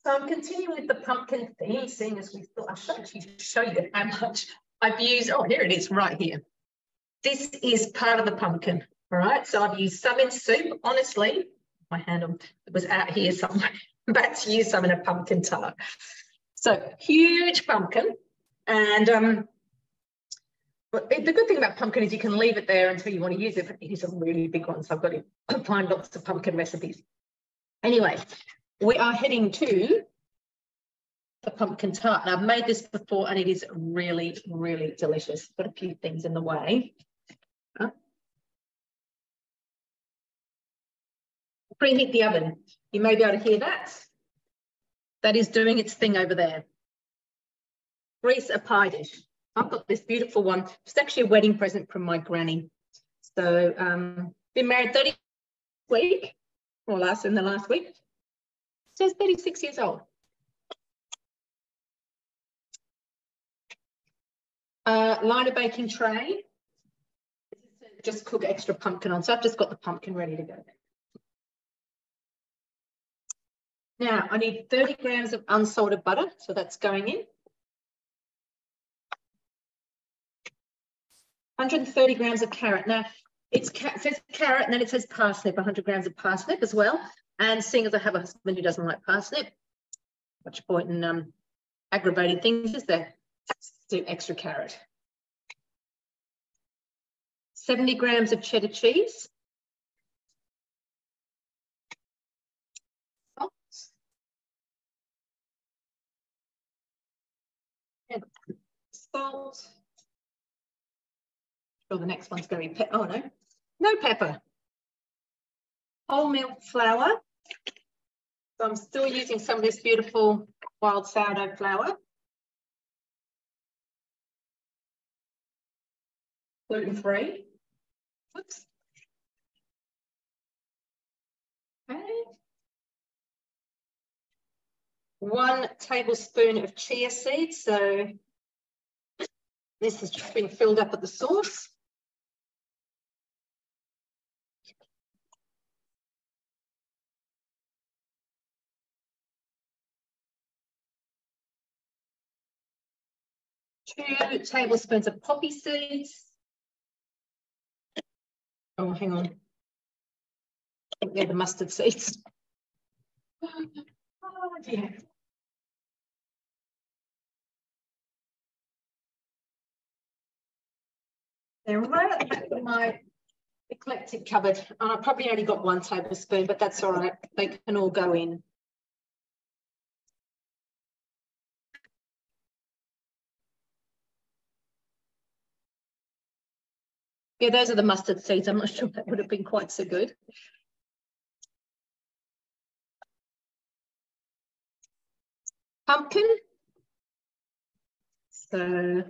So I'm continuing with the pumpkin theme, seeing as we thought I should actually show you how much I've used. Oh, here it is right here. This is part of the pumpkin, all right? So I've used some in soup, honestly. My hand was out here somewhere. I'm about to use some in a pumpkin tart. So huge pumpkin. And but the good thing about pumpkin is you can leave it there until you want to use it. It is a really big one, so I've got to find lots of pumpkin recipes. Anyway, we are heading to the pumpkin tart. And I've made this before and it is really, really delicious. Got a few things in the way. Preheat the oven. You may be able to hear that. That is doing its thing over there. Grease a pie dish. I've got this beautiful one. It's actually a wedding present from my granny. So been married 30 week, or in the last week. It says 36 years old. Line a baking tray. Just cook extra pumpkin on. So I've just got the pumpkin ready to go. Now I need 30 grams of unsalted butter. So that's going in. 130 grams of carrot. Now, it says carrot and then it says parsnip, 100 grams of parsnip as well. And seeing as I have a husband who doesn't like parsnip, much point in aggravating things, is there? Let's do extra carrot. 70 grams of cheddar cheese. Salt. And salt. Sure, the next one's going to be pepper. Oh, no pepper. Whole milk flour. So I'm still using some of this beautiful wild sourdough flour. Gluten-free. Oops. Okay. 1 tablespoon of chia seeds. So this has just been filled up at the source. Two tablespoons of poppy seeds. Oh, hang on. I think they're the mustard seeds. Oh, dear. They're right at the back of my eclectic cupboard. And I probably only got 1 tablespoon, but that's all right. They can all go in. Yeah, those are the mustard seeds. I'm not sure that would have been quite so good. Pumpkin. So,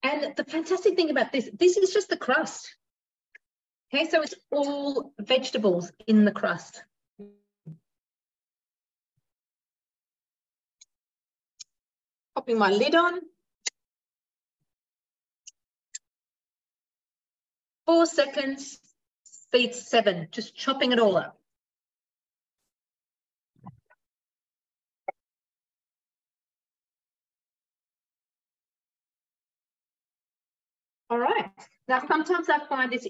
and the fantastic thing about this is just the crust. Okay, so it's all vegetables in the crust. Popping my lid on. 4 seconds, speed 7, just chopping it all up. All right. Now, sometimes I find there's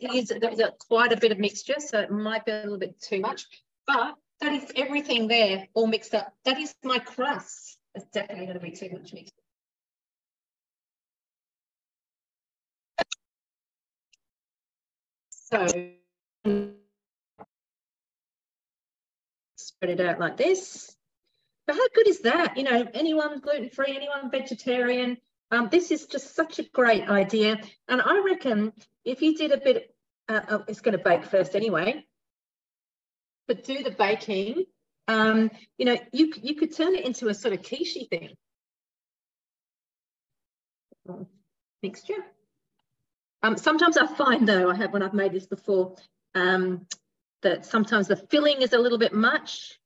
quite a bit of mixture, so it might be a little bit too much, but that is everything there all mixed up. That is my crust. It's definitely going to be too much mixture. So spread it out like this. But how good is that? You know, anyone gluten-free, anyone vegetarian, this is just such a great idea. And I reckon if you did a bit, it's going to bake first anyway, but do the baking, you know, you could turn it into a sort of quiche thing. Mixture. Sometimes I find though, when I've made this before, that sometimes the filling is a little bit much,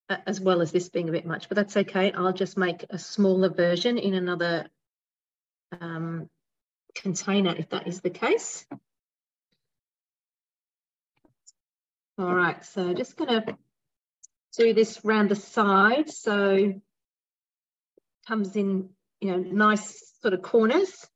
as well as this being a bit much, but that's okay. I'll just make a smaller version in another container if that is the case. All right, so just going to do this round the side, so comes in, you know, nice sort of corners.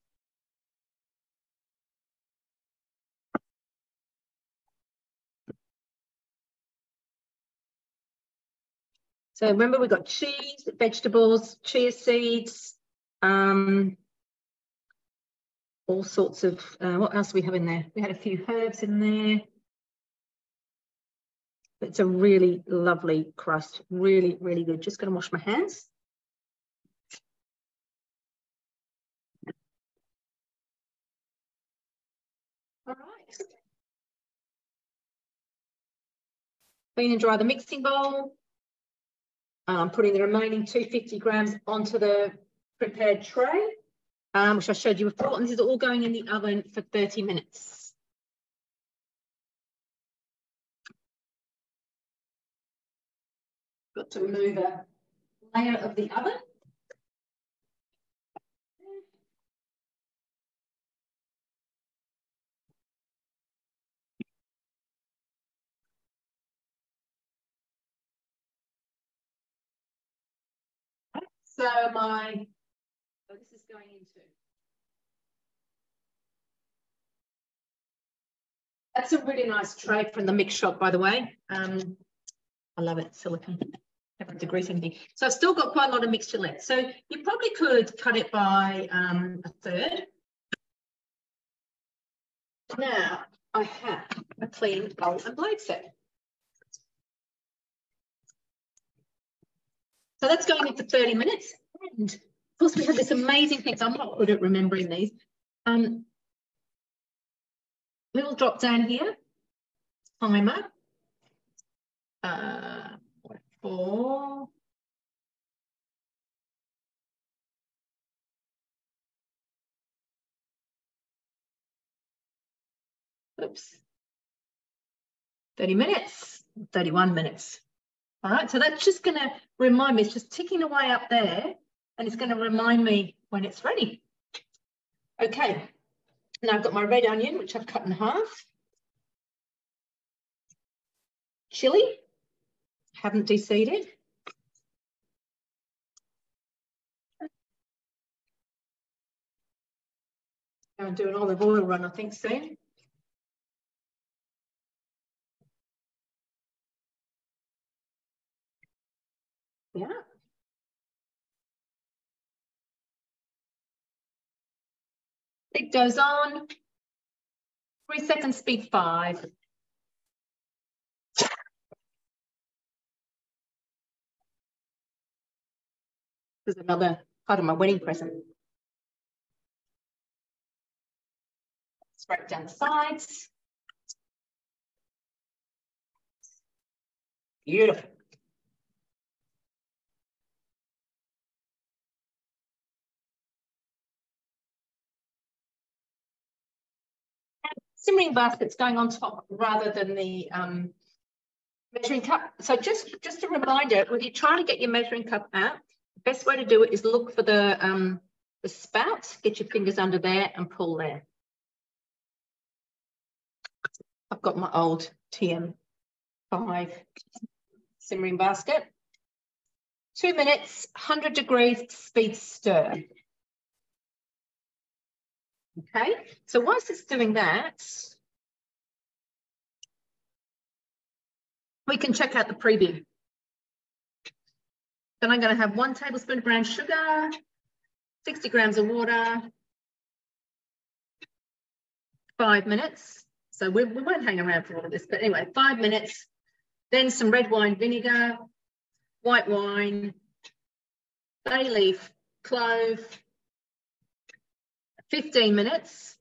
So remember, we've got cheese, vegetables, chia seeds, all sorts of, what else do we have in there? We had a few herbs in there. It's a really lovely crust, really, really good. Just going to wash my hands. All right. Clean and dry the mixing bowl. I'm putting the remaining 250 grams onto the prepared tray, which I showed you before, and this is all going in the oven for 30 minutes. Got to remove a layer of the oven. So this is going into. That's a really nice tray from the mix shop, by the way. I love it, silicone. Different degrees and everything. So I've still got quite a lot of mixture left. So you probably could cut it by a third. Now I have a clean bowl and blade set. So that's going in for 30 minutes. And of course, we have this amazing thing. So I'm not good at remembering these. Little drop down here. Timer. For oops. 30 minutes, 31 minutes. All right, so that's just going to remind me, it's just ticking away up there, and it's going to remind me when it's ready. Okay, now I've got my red onion, which I've cut in half. Chili, haven't de-seeded. I'm doing an olive oil run, I think, soon. Yeah. It goes on. 3 seconds, speed 5. This is another part of my wedding present. Scrape down the sides. Beautiful. Simmering basket's going on top rather than the measuring cup. So just a reminder, when you're trying to get your measuring cup out, the best way to do it is look for the spout, get your fingers under there and pull there. I've got my old TM5 simmering basket. 2 minutes, 100 degrees, speed stir. Okay, so whilst it's doing that, we can check out the preview. Then I'm going to have 1 tablespoon of brown sugar, 60 grams of water, 5 minutes. So we won't hang around for all of this, but anyway, 5 minutes. Then some red wine vinegar, white wine, bay leaf, clove, 15 minutes.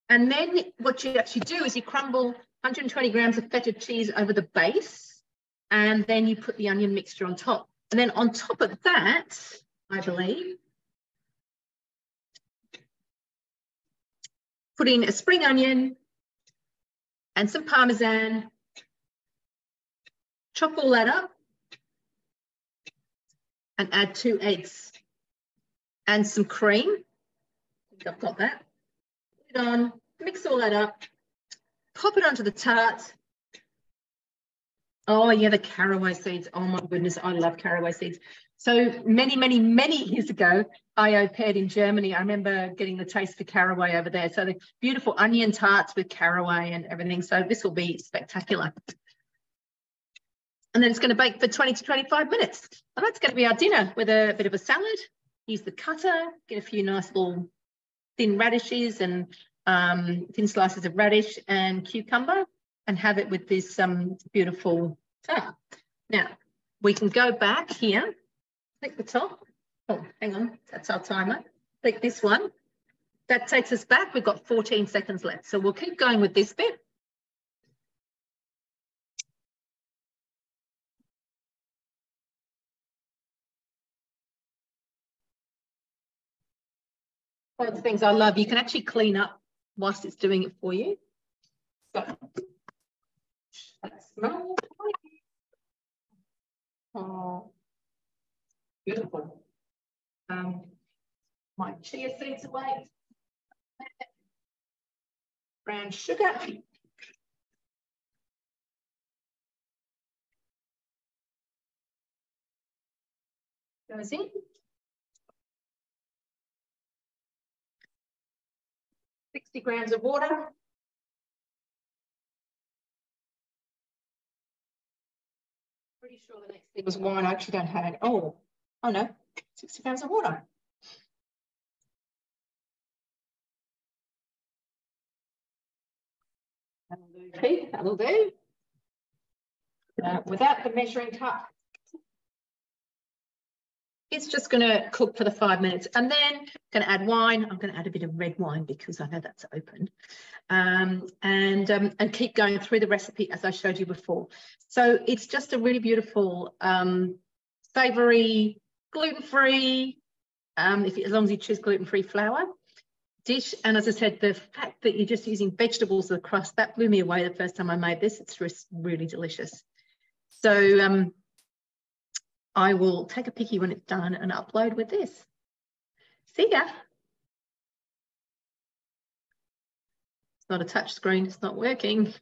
And then what you actually do is you crumble 120 grams of feta cheese over the base, and then you put the onion mixture on top. And then on top of that, I believe, put in a spring onion and some parmesan, chop all that up, and add 2 eggs and some cream. I think I've got that. Put it on, mix all that up, pop it onto the tart, Oh yeah, the caraway seeds. Oh my goodness, I love caraway seeds. So many years ago, I au paired in Germany. I remember getting the taste for caraway over there. So the beautiful onion tarts with caraway and everything. So this will be spectacular. And then it's going to bake for 20 to 25 minutes. And that's going to be our dinner with a bit of a salad. Use the cutter, get a few nice little thin radishes and thin slices of radish and cucumber, and have it with this beautiful tart. Now, we can go back here, click the top. Oh, hang on, that's our timer. Click this one. That takes us back. We've got 14 seconds left. So we'll keep going with this bit. One of the things I love, you can actually clean up whilst it's doing it for you. So, that smells. Oh, beautiful. My chia seeds away. Brown sugar. Goes in. 60 grams of water. Pretty sure the next thing was wine. I actually don't have it. Oh no, 60 grams of water. That'll do. Without the measuring cup. It's just going to cook for the 5 minutes, and then I'm going to add wine. I'm going to add a bit of red wine because I know that's open, and keep going through the recipe as I showed you before. So it's just a really beautiful, savoury, gluten-free, as long as you choose gluten-free flour dish. And as I said, the fact that you're just using vegetables as the crust, that blew me away the first time I made this. It's just really delicious. So I will take a picky when it's done and upload with this. See ya. It's not a touch screen, it's not working.